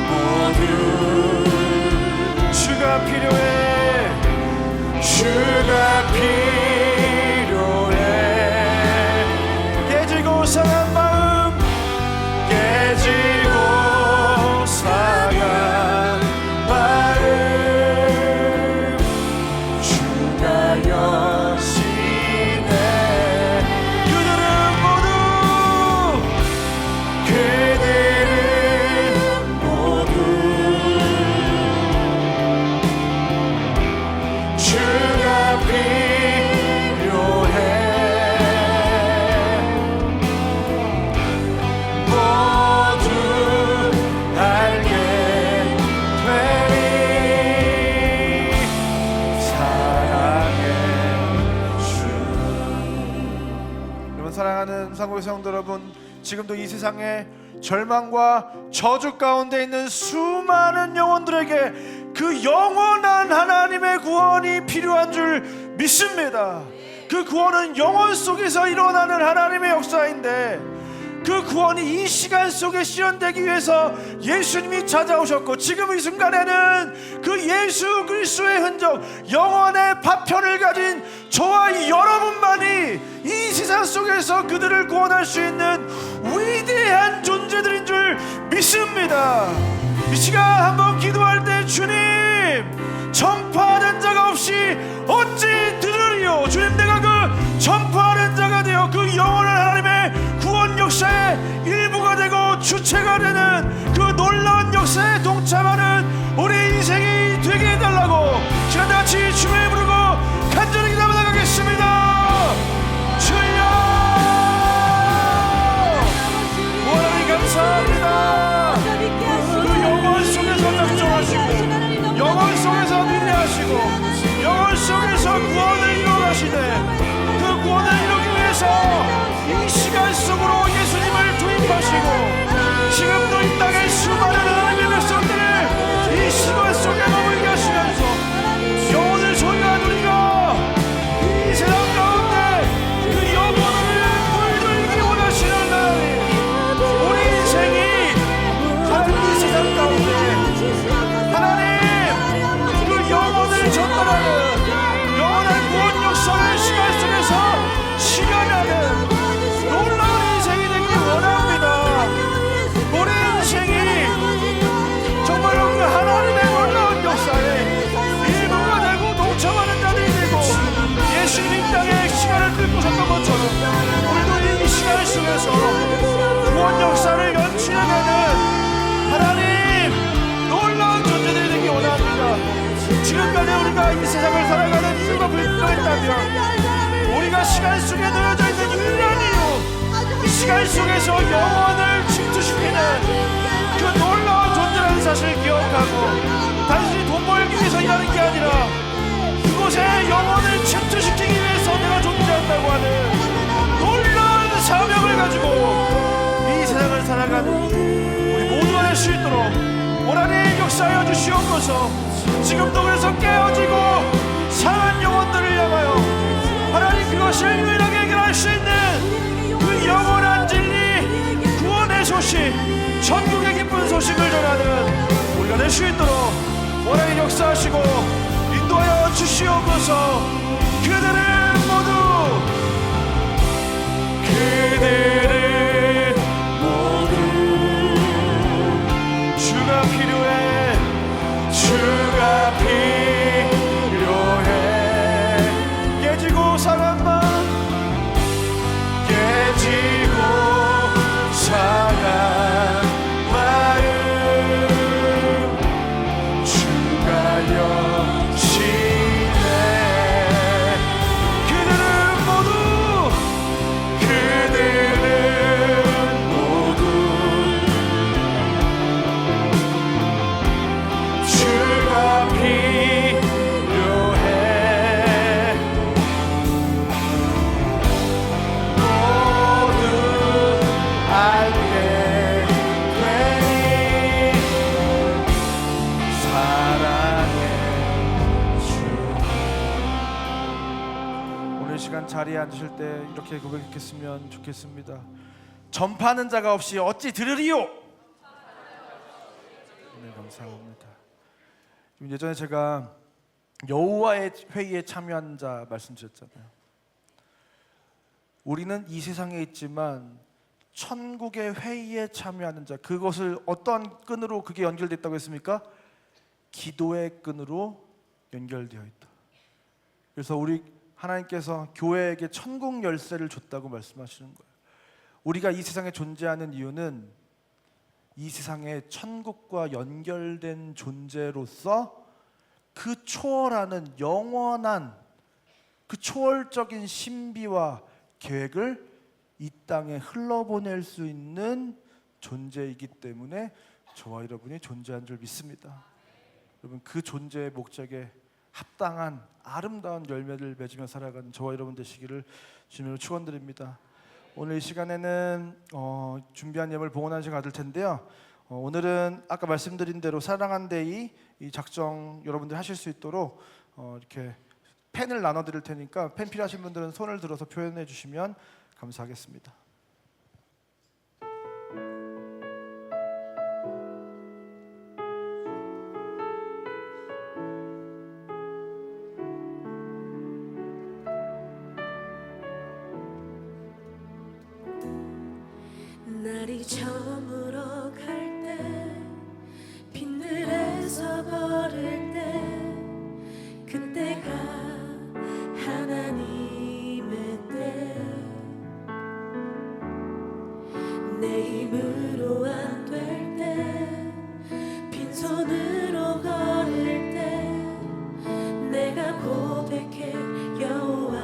모두 주가 필요해. 주가 필요해. 깨지고 상한 마음, 깨지고 상한 마음, 주가 여시네. 그들은 모두 주가 필요해. 모두 알게 되리. 사랑의 주. 여러분, 사랑하는 상고의 성도 여러분, 지금도 이 세상에 절망과 저주 가운데 있는 수많은 영혼들에게 그 영원한 하나님의 구원이 필요한 줄 믿습니다. 그 구원은 영혼 속에서 일어나는 하나님의 역사인데, 그 구원이 이 시간 속에 실현되기 위해서 예수님이 찾아오셨고, 지금 이 순간에는 그 예수 그리스도의 흔적, 영원의 파편을 가진 저와 여러분만이 이 세상 속에서 그들을 구원할 수 있는 위대한 존재들인 줄 믿습니다. 이 시간 한번 기도할 때, 주님, 전파하는 자가 없이 어찌 들으리요. 주님, 내가 그 전파하는 자가 되어 그 영원한 하나님의 구원 역사의 일부가 되고 주체가 되는 그 놀라운 역사에 동참하는 우리 인생이 되게 해달라고 시간 같이 주의 부르고 간절히 기도하며 나가겠습니다. 주여, 하나님 감사합니다. 그 영원 속에서 작정하시고, 영원 속에서 인내하시고, 영원 속에서 구원을 이루어가시네. 그 구원을 이루기 위해서 이 시간 속으로 예수님을 도입하시고, 지금도 이 땅의 수많은 하나님의 백성들을 이 시간 속에 머물게 하시면서 영혼을 소유한 우리가 이 세상 가운데 그 영혼을 물들이기 원하시는 하나님, 우리 인생이 하나님 이 세상 가운데 하나님 그 영혼을 전달하는 영원한 구원 역사를 시간 속에서 실현하는 놀라운 인생이 되길 원합니다. 우리 인생이 정말로 그 하나님의 놀라운 역사에 일부가 되고 동참하는 자들이 되고, 예수님이 이 땅에 시간을 끌고 섰던 것처럼 우리도 이 시간 속에서 구원 역사를 연출해가는 하나님 놀라운 존재들이 되길 원합니다. 지금까지 우리가 이 세상을 살아가는 이유가 불편했다면, 우리가 시간 속에 놓여져 있는 유일한 이유, 이 시간 속에서 영혼을 침투시키는 그 놀라운 존재라는 사실을 기억하고, 단순히 돈 벌기 위해서 일하는 게 아니라 그곳에 영혼을 침투시키기 위해서 내가 존재한다고 하는 놀라운 사명을 가지고 이 세상을 살아가는 우리 모두가 될 수 있도록 하나님 역사하여 주시옵소서. 지금도 그래서 깨어지고 상한 영혼들을 향하여 하나님, 그것을 유일하게 해결할 수 있는 그 영원한 진리, 구원의 소식, 천국의 기쁜 소식을 전하는 우리가 될 수 있도록 하나님 역사하시고 인도하여 주시옵소서. 그들은 모두 시간 자리에 앉으실 때 이렇게 고백했으면 좋겠습니다. 전파하는 자가 없이 어찌 들으리요? 네, 감사합니다. 예전에 제가 여호와의 회의에 참여한 자 말씀드렸잖아요. 우리는 이 세상에 있지만 천국의 회의에 참여하는 자, 그것을 어떤 끈으로 그게 연결됐다고 했습니까? 기도의 끈으로 연결되어 있다. 그래서 우리 하나님께서 교회에게 천국 열쇠를 줬다고 말씀하시는 거예요. 우리가 이 세상에 존재하는 이유는 이 세상에 천국과 연결된 존재로서 그 초월하는 영원한 그 초월적인 신비와 계획을 이 땅에 흘러보낼 수 있는 존재이기 때문에 저와 여러분이 존재한 줄 믿습니다. 여러분, 그 존재의 목적에 합당한 아름다운 열매를 맺으며 살아가는 저와 여러분 되시기를 주님으로 축원드립니다. 오늘 이 시간에는 준비한 예물 봉헌하는 시간 가질 텐데요. 오늘은 아까 말씀드린 대로 사랑한 데이 이 작정 여러분들 하실 수 있도록 이렇게 펜을 나눠드릴 테니까 펜 필요하신 분들은 손을 들어서 표현해 주시면 감사하겠습니다. 날이 저물어 갈 때 빈들에서 걸을 때 그때가 하나님의 때 내 힘으로 안 될 때 빈손으로 걸을 때 내가 고백해 여호와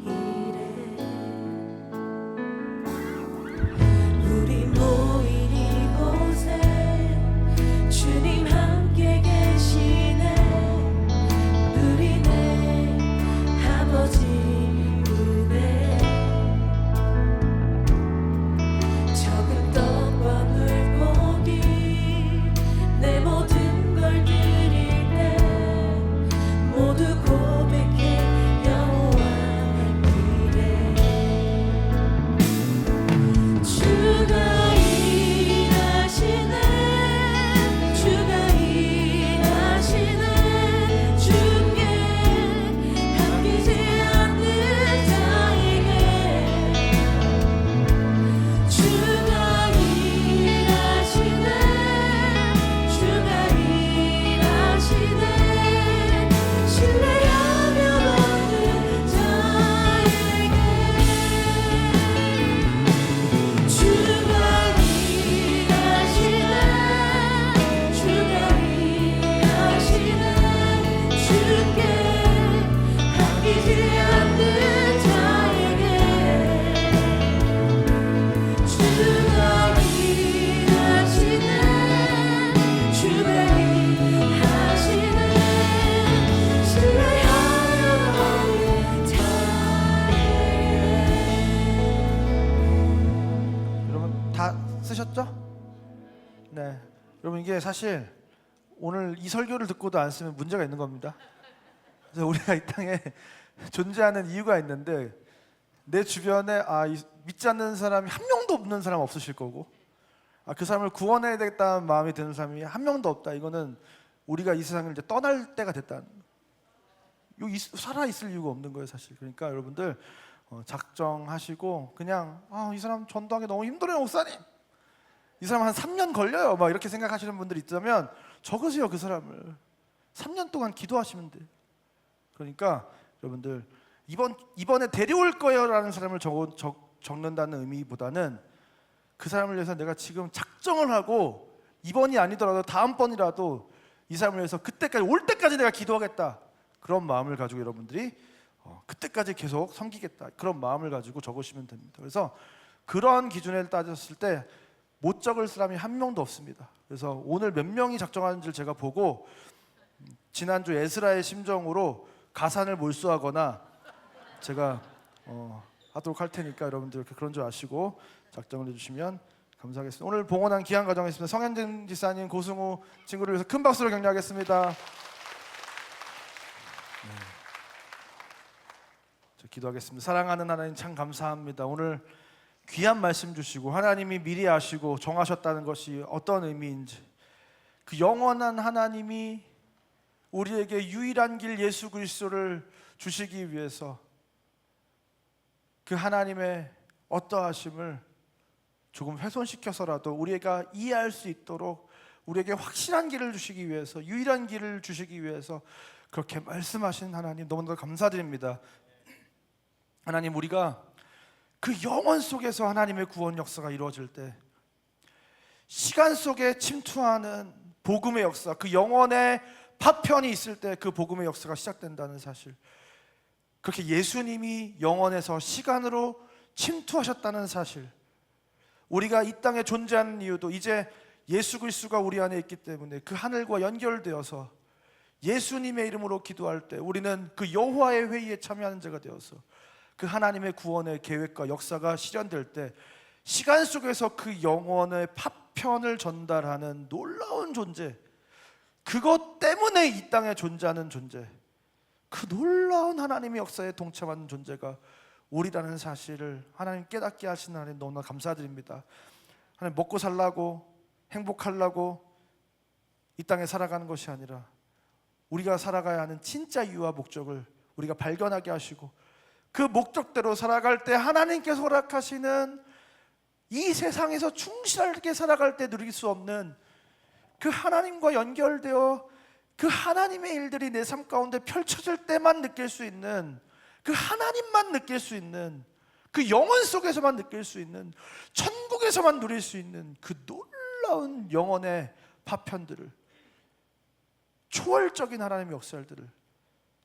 이래 우리 모인 이곳에 주님 함께 계시네 누리네 아버지 은혜 적은 떡과 물고기 내 모든 걸 드릴 때 모두 고백해 여호와 이래 주가 일하시네 주가 일하시네 주께 아끼지 않는 자에게 주가 일하시네 주가 일하시네 신뢰하며 받는 자에게 주가 일하시네 주가 일하시네 주께 아끼지 않는 자에게 주가 일하시네 주가 일하시네 신뢰하며 받는 자에게 여러분 다 쓰셨죠? 네. 여러분 이게 사실 오늘 이 설교를 듣고도 안 쓰면 문제가 있는 겁니다. 그래서 우리가 이 땅에 존재하는 이유가 있는데 내 주변에 믿지 않는 사람이 한 명도 없는 사람 없으실 거고 그 사람을 구원해야 되겠다는 마음이 드는 사람이 한 명도 없다. 이거는 우리가 이 세상을 이제 떠날 때가 됐다는 여기 살아 있을 이유가 없는 거예요, 사실. 그러니까 여러분들 작정하시고 그냥 이 사람 전도하기 너무 힘들어요, 목사님. 이 사람 한 3년 걸려요. 막 이렇게 생각하시는 분들 있다면 적으세요, 그 사람을. 3년 동안 기도하시면 돼요. 그러니까 여러분들 이번에 데려올 거예요라는 사람을 적는다는 의미보다는 그 사람을 위해서 내가 지금 작정을 하고 이번이 아니더라도 다음번이라도 이 사람을 위해서 그때까지 올 때까지 내가 기도하겠다. 그런 마음을 가지고 여러분들이 그때까지 계속 섬기겠다. 그런 마음을 가지고 적으시면 됩니다. 그래서 그런 기준에 따졌을 때 못 적을 사람이 한 명도 없습니다. 그래서 오늘 몇 명이 작정하는지를 제가 보고 지난주 에스라의 심정으로 가산을 몰수하거나 제가 하도록 할 테니까 여러분들 그런 줄 아시고 작정을 해주시면 감사하겠습니다. 오늘 봉헌한 귀한 가정에 있습니다. 성현진 지사님, 고승우 친구를 위해서 큰 박수로 격려하겠습니다. 기도하겠습니다. 사랑하는 하나님, 참 감사합니다. 오늘 귀한 말씀 주시고 하나님이 미리 아시고 정하셨다는 것이 어떤 의미인지, 그 영원한 하나님이 우리에게 유일한 길 예수 그리스도를 주시기 위해서 그 하나님의 어떠하심을 조금 훼손시켜서라도 우리가 이해할 수 있도록 우리에게 확실한 길을 주시기 위해서, 유일한 길을 주시기 위해서 그렇게 말씀하신 하나님 너무나 감사드립니다. 하나님, 우리가 그 영원 속에서 하나님의 구원 역사가 이루어질 때, 시간 속에 침투하는 복음의 역사, 그 영원의 파편이 있을 때 그 복음의 역사가 시작된다는 사실, 그렇게 예수님이 영원에서 시간으로 침투하셨다는 사실, 우리가 이 땅에 존재하는 이유도 이제 예수 그리스도가 우리 안에 있기 때문에 그 하늘과 연결되어서 예수님의 이름으로 기도할 때 우리는 그 여호와의 회의에 참여하는 자가 되어서 그 하나님의 구원의 계획과 역사가 실현될 때 시간 속에서 그 영원의 파편을 전달하는 놀라운 존재, 그것 때문에 이 땅에 존재하는 존재, 그 놀라운 하나님의 역사에 동참하는 존재가 우리라는 사실을 하나님 깨닫게 하시는 하나님 너무나 감사드립니다. 하나님, 먹고 살라고 행복하려고 이 땅에 살아가는 것이 아니라 우리가 살아가야 하는 진짜 이유와 목적을 우리가 발견하게 하시고 그 목적대로 살아갈 때 하나님께서 허락하시는 이 세상에서 충실하게 살아갈 때 누릴 수 없는 그 하나님과 연결되어 그 하나님의 일들이 내 삶 가운데 펼쳐질 때만 느낄 수 있는, 그 하나님만 느낄 수 있는, 그 영혼 속에서만 느낄 수 있는, 천국에서만 누릴 수 있는 그 놀라운 영혼의 파편들을, 초월적인 하나님의 역사들을,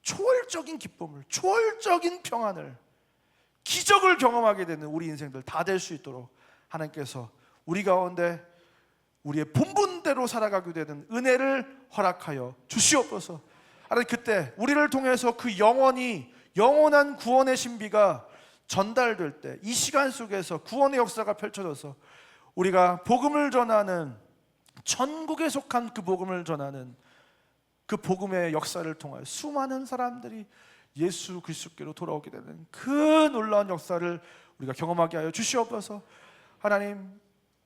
초월적인 기쁨을, 초월적인 평안을, 기적을 경험하게 되는 우리 인생들 다 될 수 있도록 하나님께서 우리 가운데 우리의 본분대로 살아가게 되는 은혜를 허락하여 주시옵소서. 하나님, 그때 우리를 통해서 그 영원한 구원의 신비가 전달될 때, 이 시간 속에서 구원의 역사가 펼쳐져서 우리가 복음을 전하는, 천국에 속한 그 복음을 전하는 그 복음의 역사를 통하여 수많은 사람들이 예수 그리스도께로 돌아오게 되는 그 놀라운 역사를 우리가 경험하게 하여 주시옵소서. 하나님,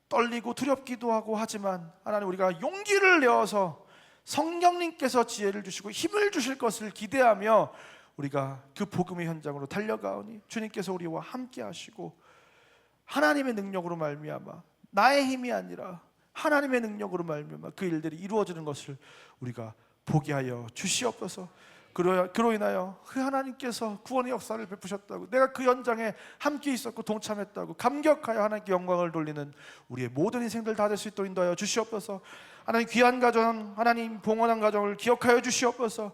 떨리고 두렵기도 하고 하지만 하나님, 우리가 용기를 내어서 성령님께서 지혜를 주시고 힘을 주실 것을 기대하며 우리가 그 복음의 현장으로 달려가오니 주님께서 우리와 함께 하시고 하나님의 능력으로 말미암아, 나의 힘이 아니라 하나님의 능력으로 말미암아 그 일들이 이루어지는 것을 우리가 보게 하여 주시옵소서. 그로 인하여 그 하나님께서 구원의 역사를 베푸셨다고, 내가 그 현장에 함께 있었고 동참했다고 감격하여 하나님께 영광을 돌리는 우리의 모든 인생들 다 될 수 있도록 인도하여 주시옵소서. 하나님, 귀한 가정, 하나님 봉헌한 가정을 기억하여 주시옵소서.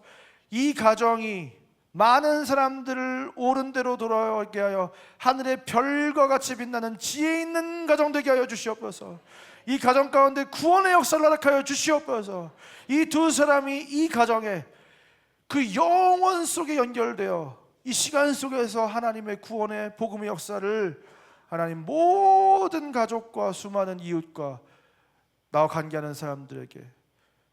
이 가정이 많은 사람들을 옳은 대로 돌아오게 하여 하늘의 별과 같이 빛나는 지혜 있는 가정 되게 하여 주시옵소서. 이 가정 가운데 구원의 역사를 허락하여 주시옵소서. 이 두 사람이 이 가정에 그 영원 속에 연결되어 이 시간 속에서 하나님의 구원의 복음의 역사를 하나님 모든 가족과 수많은 이웃과 나와 관계하는 사람들에게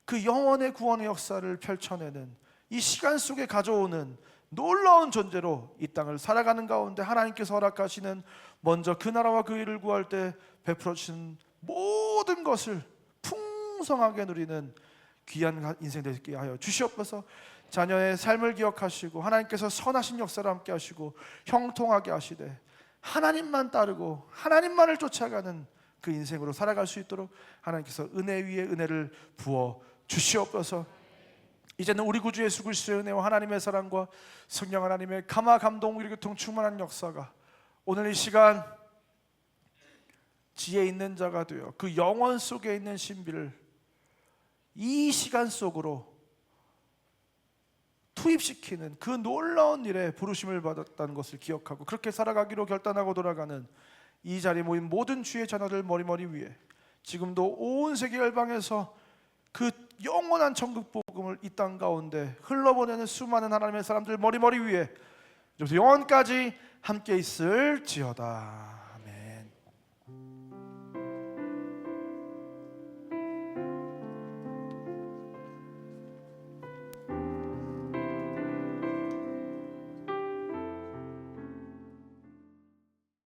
그 영원의 구원의 역사를 펼쳐내는, 이 시간 속에 가져오는 놀라운 존재로 이 땅을 살아가는 가운데 하나님께서 허락하시는, 먼저 그 나라와 그 일을 구할 때 베풀어 주시는 모든 것을 풍성하게 누리는 귀한 인생 되게 하여 주시옵소서. 자녀의 삶을 기억하시고 하나님께서 선하신 역사를 함께 하시고 형통하게 하시되 하나님만 따르고 하나님만을 쫓아가는 그 인생으로 살아갈 수 있도록 하나님께서 은혜 위에 은혜를 부어 주시옵소서. 이제는 우리 구주 예수 그리스도의 은혜와 하나님의 사랑과 성령 하나님의 감화 감동 우리 교통 충만한 역사가 오늘 이 시간 지혜 있는 자가 되어 그 영원 속에 있는 신비를 이 시간 속으로 투입시키는 그 놀라운 일에 부르심을 받았다는 것을 기억하고 그렇게 살아가기로 결단하고 돌아가는 이 자리에 모인 모든 주의 자녀들 머리머리 위에 지금도 온 세계 열방에서 그 영원한 천국 복음을 이 땅 가운데 흘러보내는 수많은 하나님의 사람들 머리머리 위에 영원까지 함께 있을지어다.